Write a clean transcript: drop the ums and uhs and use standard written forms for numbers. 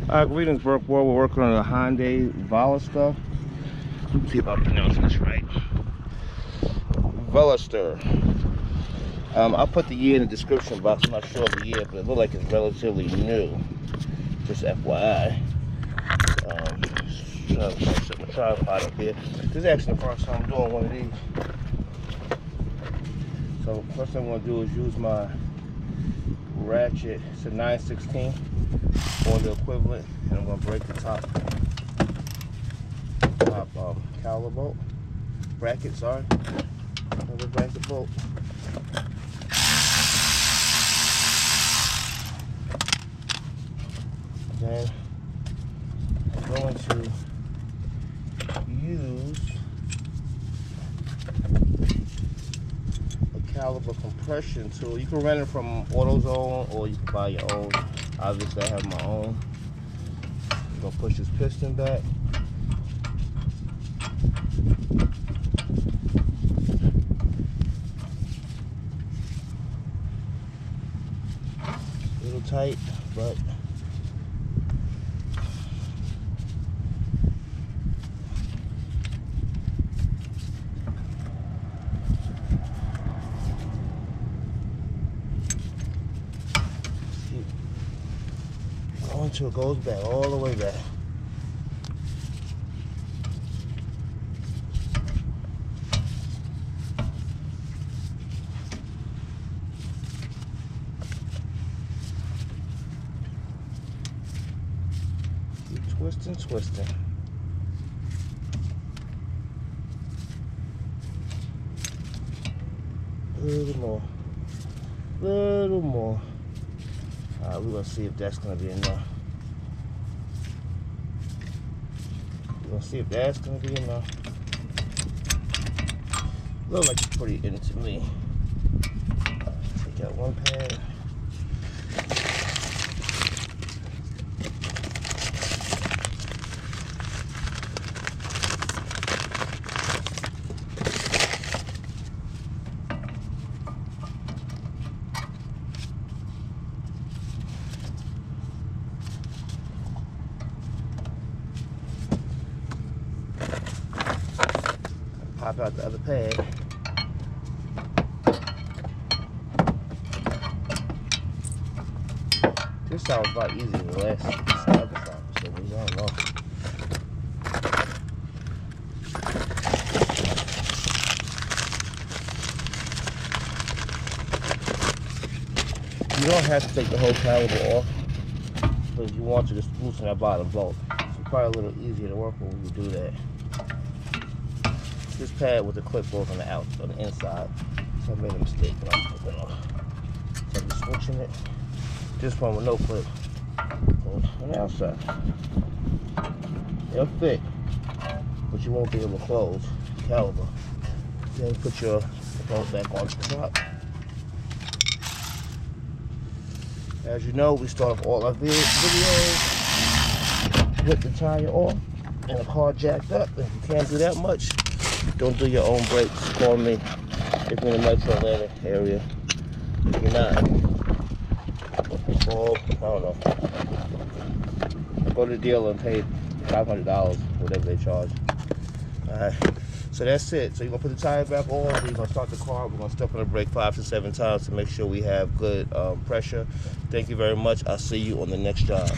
Alright, greetings, World. We're working on a Hyundai Veloster. Let's see if I'm pronouncing this right. Veloster. I'll put the year in the description box. I'm not sure of the year, but it looks like it's relatively new. Just FYI. Trying to set my tripod up here. This is actually the first time I'm doing one of these. So first thing I'm going to do is use my ratchet. It's a 9/16 or the equivalent, and I'm going to break the top caliber bolt bracket. Sorry, another bracket bolt. Then I'm going to use a caliber compression tool. You can rent it from AutoZone or you can buy your own. Obviously I have my own. I'm gonna push this piston back. A little tight, but until it goes back, all the way back. Keep twisting, twisting. A little more. Little more. Alright, we're gonna see if that's gonna be enough. We're gonna see if that's gonna be enough. Looks like it's pretty in to me. Take out one pad. Pop out the other pad. This sounds a lot easier than the last other side, so we don't know. You don't have to take the whole caliber off, but you want to just loosen that bottom bolt. It's probably a little easier to work with when you do that. This pad with the clip goes on the inside. So I made a mistake when I was flipping off. So I'm just switching it. This one with no clip goes on the outside. It'll fit, but you won't be able to close the caliber. Then put your bolt back on the top. As you know, we start off all our videos with the tire off and the car jacked up. If you can't do that much, don't do your own brakes. Call me if you're in the metro Atlanta area. If you're not, call, I don't know. Go to the dealer and pay $500, whatever they charge. Alright, so that's it. So you're going to put the tire back on. We're going to start the car. We're going to step on the brake 5 to 7 times to make sure we have good pressure. Thank you very much. I'll see you on the next job.